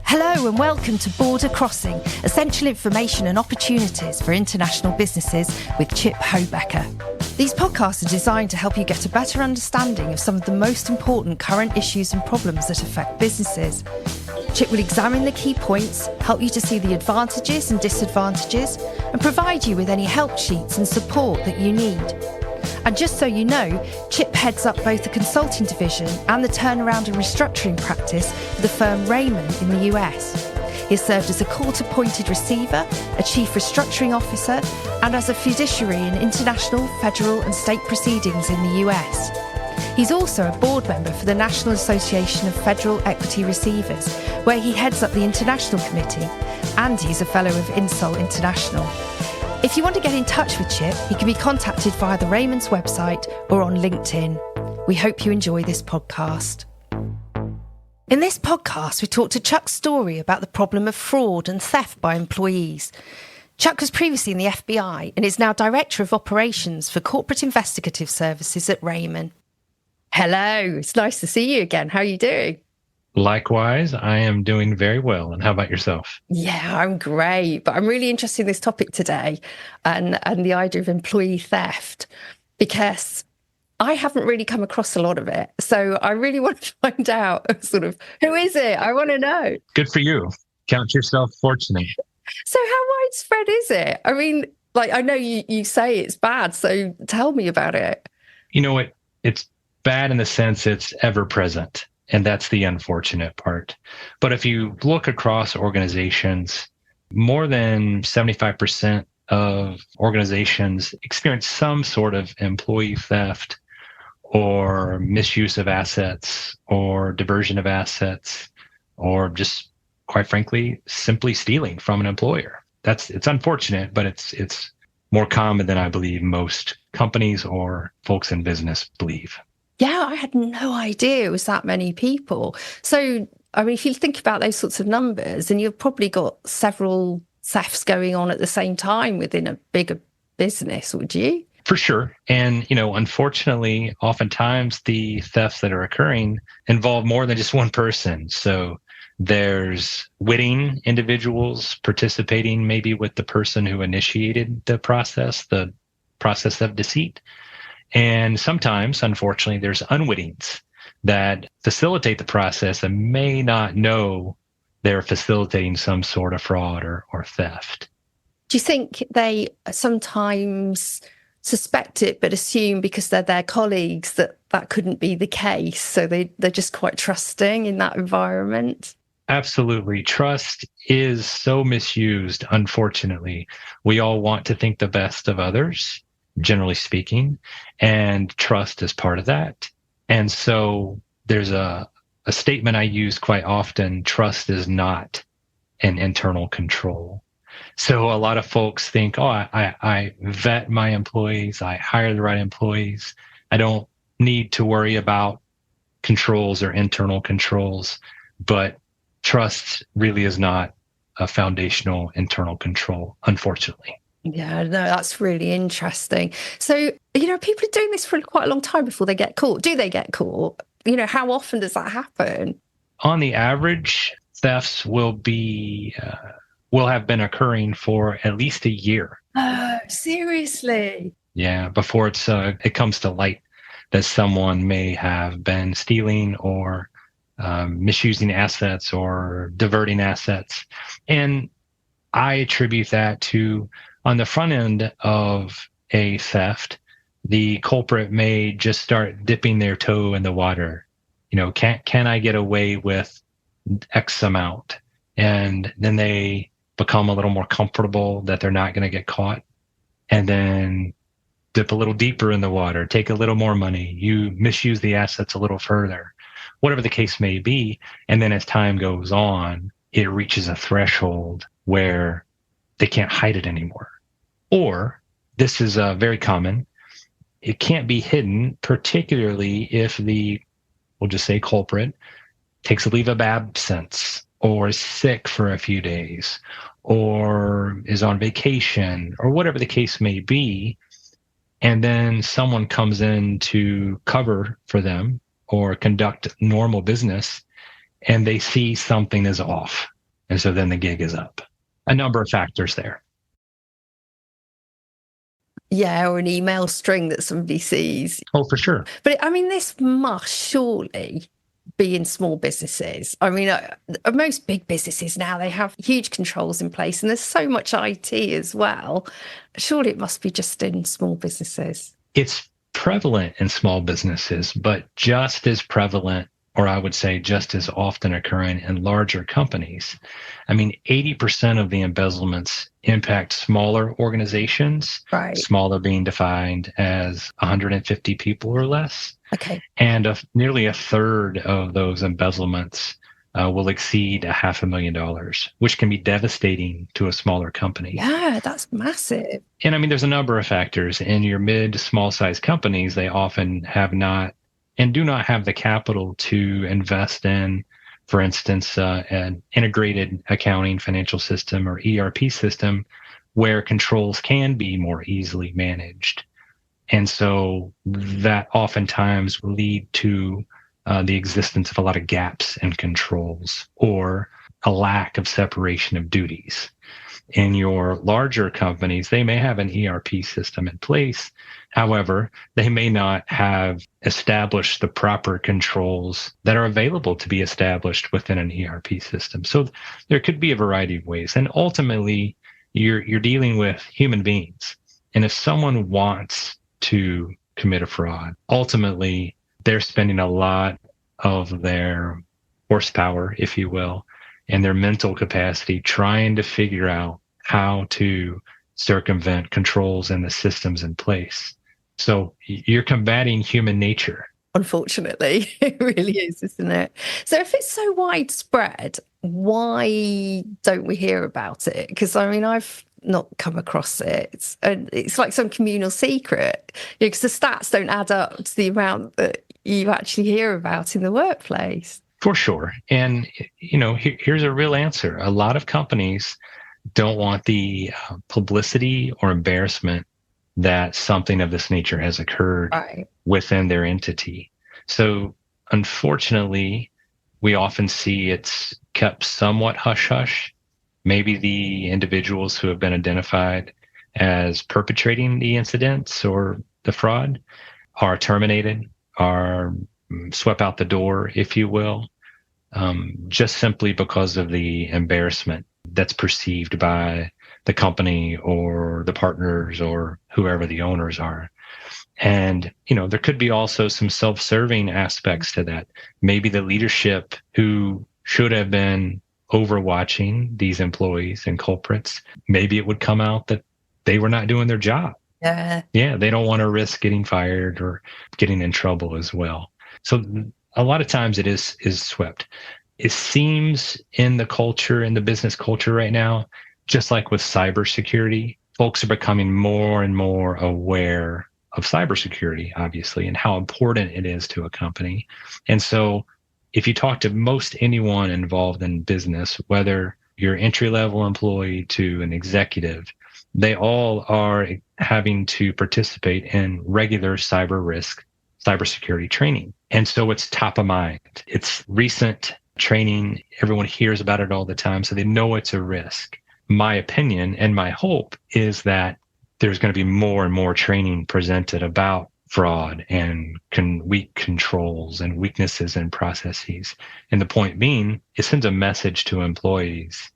Hello and welcome to Border Crossing, essential information and opportunities for international businesses with Chip Hobecker. These podcasts are designed to help you get a better understanding of some of the most important current issues and problems that affect businesses. Chip will examine the key points, help you to see the advantages and disadvantages, and provide you with any help sheets and support that you need. And just so you know, Chip heads up both the consulting division and the turnaround and restructuring practice for the firm Rehmann in the US. He has served as a court-appointed receiver, a chief restructuring officer, and as a fiduciary in international, federal and state proceedings in the US. He's also a board member for the National Association of Federal Equity Receivers, where he heads up the International Committee, and he's a fellow of Insol International. If you want to get in touch with Chip, he can be contacted via the Rehmann's website or on LinkedIn. We hope you enjoy this podcast. In this podcast, we talk to Chuck Story about the problem of fraud and theft by employees. Chuck was previously in the FBI and is now Director of Operations for Corporate Investigative Services at Rehmann. Hello, it's nice to see you again. How are you doing? Likewise, I am doing very well. And how about yourself? Yeah, I'm great. But I'm really interested in this topic today and the idea of employee theft, because I haven't really come across a lot of it. So I really want to find out sort of, who is it? I want to know. Good for you. Count yourself fortunate. So how widespread is it? I mean, like, I know you say it's bad, so tell me about it. You know what? It's bad in the sense it's ever present. And that's the unfortunate part. But if you look across organizations, more than 75% of organizations experience some sort of employee theft or misuse of assets or diversion of assets, or just, quite frankly, simply stealing from an employer. It's unfortunate, but it's more common than I believe most companies or folks in business believe. Yeah, I had no idea it was that many people. So, I mean, if you think about those sorts of numbers, and you've probably got several thefts going on at the same time within a bigger business, would you? For sure. And, unfortunately, oftentimes the thefts that are occurring involve more than just one person. So there's witting individuals participating maybe with the person who initiated the process of deceit. And sometimes, unfortunately, there's unwittings that facilitate the process and may not know they're facilitating some sort of fraud or theft. Do you think they sometimes suspect it, but assume because they're their colleagues that couldn't be the case? So they're just quite trusting in that environment? Absolutely. Trust is so misused, unfortunately. We all want to think the best of others, generally speaking, and trust is part of that. And so there's a statement I use quite often: trust is not an internal control. So a lot of folks think, I vet my employees, I hire the right employees, I don't need to worry about controls or internal controls. But trust really is not a foundational internal control, unfortunately. Yeah, no, that's really interesting. So, people are doing this for quite a long time before they get caught. Do they get caught? How often does that happen? On the average, thefts will have been occurring for at least a year. Oh, seriously? Yeah, before it comes to light that someone may have been stealing or misusing assets or diverting assets. And I attribute that to, on the front end of a theft, the culprit may just start dipping their toe in the water. Can I get away with X amount? And then they become a little more comfortable that they're not going to get caught, and then dip a little deeper in the water, take a little more money. You misuse the assets a little further, whatever the case may be. And then as time goes on, it reaches a threshold where they can't hide it anymore. Or this is very common. It can't be hidden, particularly if we'll just say culprit, takes a leave of absence or is sick for a few days or is on vacation or whatever the case may be. And then someone comes in to cover for them or conduct normal business, and they see something is off. And so then the gig is up. A number of factors there. Yeah, or an email string that somebody sees. Oh, for sure. But I mean, this must surely be in small businesses. I mean, most big businesses now, they have huge controls in place and there's so much IT as well. Surely it must be just in small businesses. It's prevalent in small businesses, but just as prevalent, or I would say just as often occurring in larger companies. I mean, 80% of the embezzlements impact smaller organizations, right? Smaller being defined as 150 people or less. Okay. And nearly a third of those embezzlements will exceed $500,000, which can be devastating to a smaller company. Yeah, that's massive. And I mean, there's a number of factors. In your mid to small size companies, they often have not and do not have the capital to invest in, for instance, an integrated accounting financial system or ERP system where controls can be more easily managed. And so that oftentimes will lead to the existence of a lot of gaps in controls or a lack of separation of duties. In your larger companies, they may have an ERP system in place. However, they may not have established the proper controls that are available to be established within an ERP system. So there could be a variety of ways. And ultimately, you're dealing with human beings. And if someone wants to commit a fraud, ultimately, they're spending a lot of their horsepower, if you will, and their mental capacity trying to figure out how to circumvent controls and the systems in place. So you're combating human nature. Unfortunately, it really is, isn't it? So if it's so widespread, why don't we hear about it? Because I mean, I've not come across it. It's like some communal secret, because the stats don't add up to the amount that you actually hear about in the workplace. For sure. And, here's a real answer. A lot of companies don't want the publicity or embarrassment that something of this nature has occurred within their entity. So unfortunately, we often see it's kept somewhat hush-hush. Maybe the individuals who have been identified as perpetrating the incidents or the fraud are terminated, are swept out the door, if you will, just simply because of the embarrassment that's perceived by the company or the partners or whoever the owners are. And, there could be also some self-serving aspects to that. Maybe the leadership who should have been overwatching these employees and culprits, maybe it would come out that they were not doing their job. Yeah, they don't want to risk getting fired or getting in trouble as well. So a lot of times it is swept. It seems in the culture, in the business culture right now, just like with cybersecurity, folks are becoming more and more aware of cybersecurity, obviously, and how important it is to a company. And so if you talk to most anyone involved in business, whether you're entry-level employee to an executive, they all are having to participate in regular cybersecurity training. And so it's top of mind. It's recent training. Everyone hears about it all the time, so they know it's a risk. My opinion and my hope is that there's going to be more and more training presented about fraud and weak controls and weaknesses in processes. And the point being, it sends a message to employees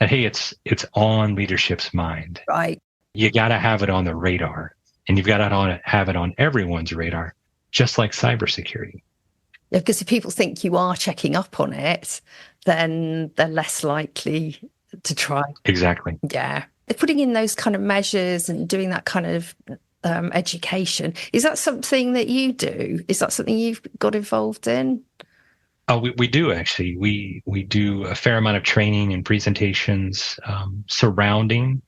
that, hey, it's on leadership's mind. Right. You got to have it on the radar, and you've got to have it on everyone's radar, just like cybersecurity. Yeah, because if people think you are checking up on it, then they're less likely to try. Exactly. Yeah. Putting in those kind of measures and doing that kind of education, is that something that you do? Is that something you've got involved in? Oh, we do actually. We do a fair amount of training and presentations surrounding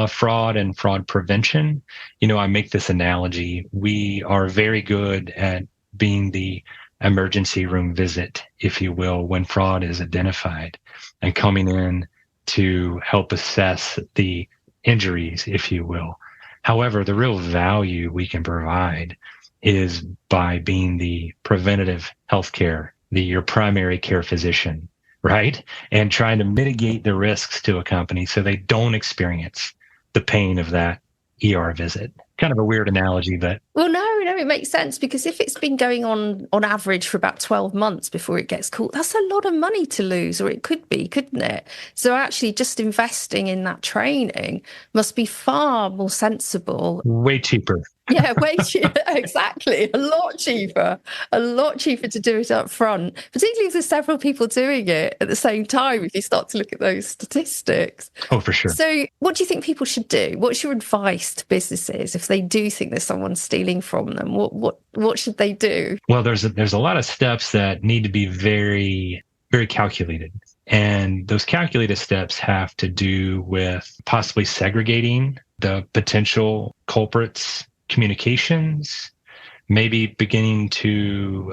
fraud and fraud prevention. I make this analogy. We are very good at being the emergency room visit, if you will, when fraud is identified, and coming in to help assess the injuries, if you will. However, the real value we can provide is by being the preventative healthcare your primary care physician, right? And trying to mitigate the risks to a company so they don't experience the pain of that ER visit. Kind of a weird analogy, but... Well, no, it makes sense, because if it's been going on average for about 12 months before it gets caught, that's a lot of money to lose, or it could be, couldn't it? So actually just investing in that training must be far more sensible. Way cheaper. Yeah, way cheaper. Exactly. A lot cheaper to do it up front, particularly if there's several people doing it at the same time, if you start to look at those statistics. Oh, for sure. So what do you think people should do? What's your advice to businesses if they do think there's someone stealing from them? What should they do? Well, there's a lot of steps that need to be very, very calculated. And those calculated steps have to do with possibly segregating the potential culprits' communications, maybe beginning to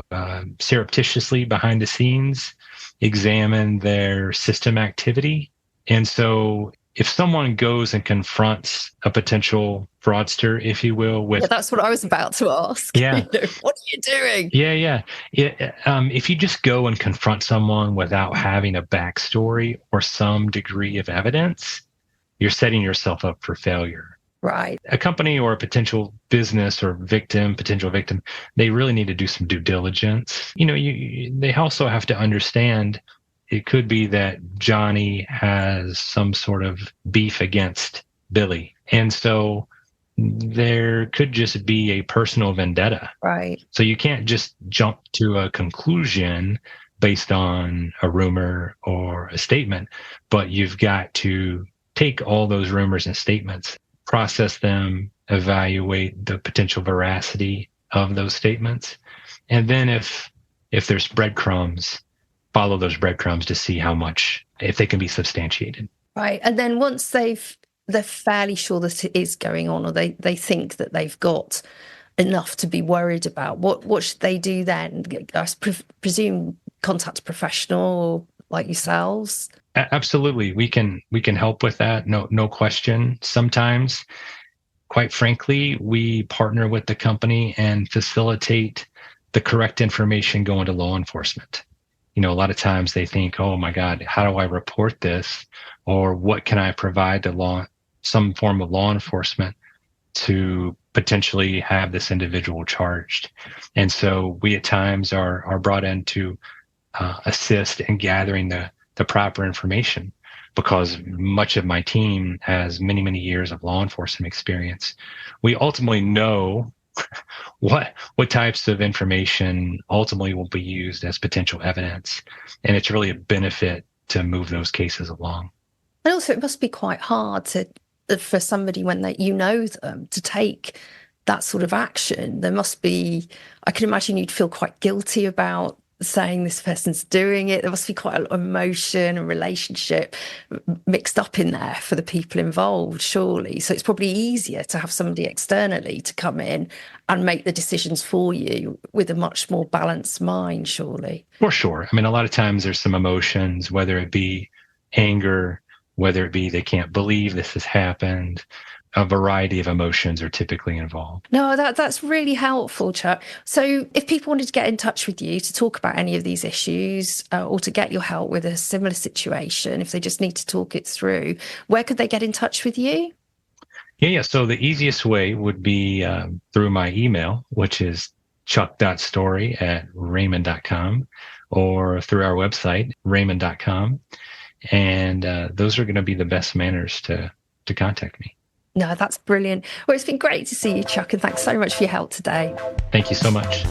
surreptitiously behind the scenes examine their system activity. And so if someone goes and confronts a potential fraudster, if you will, with... Yeah, that's what I was about to ask. Yeah. What are you doing? Yeah. If you just go and confront someone without having a backstory or some degree of evidence, you're setting yourself up for failure. Right. A company or a potential business or potential victim, they really need to do some due diligence. They also have to understand it could be that Johnny has some sort of beef against Billy. And so there could just be a personal vendetta. Right. So you can't just jump to a conclusion based on a rumor or a statement, but you've got to take all those rumors and statements, process them, evaluate the potential veracity of those statements. And then if there's breadcrumbs, follow those breadcrumbs to see how much, if they can be substantiated. Right. And then once they're fairly sure that it is going on, or they think that they've got enough to be worried about, what should they do then? I presume contact a professional like yourselves. Absolutely. We can help with that. No question. Sometimes, quite frankly, we partner with the company and facilitate the correct information going to law enforcement. A lot of times they think, oh my God, how do I report this? Or what can I provide to some form of law enforcement to potentially have this individual charged? And so we at times are brought in to assist in gathering the proper information, because much of my team has many, many years of law enforcement experience. We ultimately know what types of information ultimately will be used as potential evidence. And it's really a benefit to move those cases along. And also it must be quite hard for somebody when you know them to take that sort of action. There must be, I can imagine you'd feel quite guilty about saying this person's doing it. There must be quite a lot of emotion and relationship mixed up in there for the people involved, surely. So it's probably easier to have somebody externally to come in and make the decisions for you with a much more balanced mind, surely. For sure. A lot of times there's some emotions, whether it be anger, whether it be they can't believe this has happened. A variety of emotions are typically involved. No, that's really helpful, Chuck. So if people wanted to get in touch with you to talk about any of these issues or to get your help with a similar situation, if they just need to talk it through, where could they get in touch with you? Yeah. So the easiest way would be through my email, which is chuck.story@rehmann.com, or through our website, rehmann.com. And those are going to be the best manners to contact me. No, that's brilliant. Well, it's been great to see you, Chuck, and thanks so much for your help today. Thank you so much.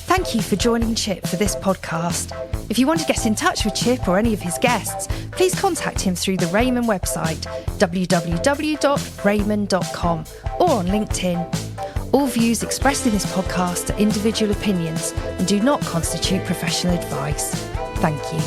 Thank you for joining Chip for this podcast. If you want to get in touch with Chip or any of his guests, please contact him through the Rehmann website, www.rehmann.com, or on LinkedIn. All views expressed in this podcast are individual opinions and do not constitute professional advice. Thank you.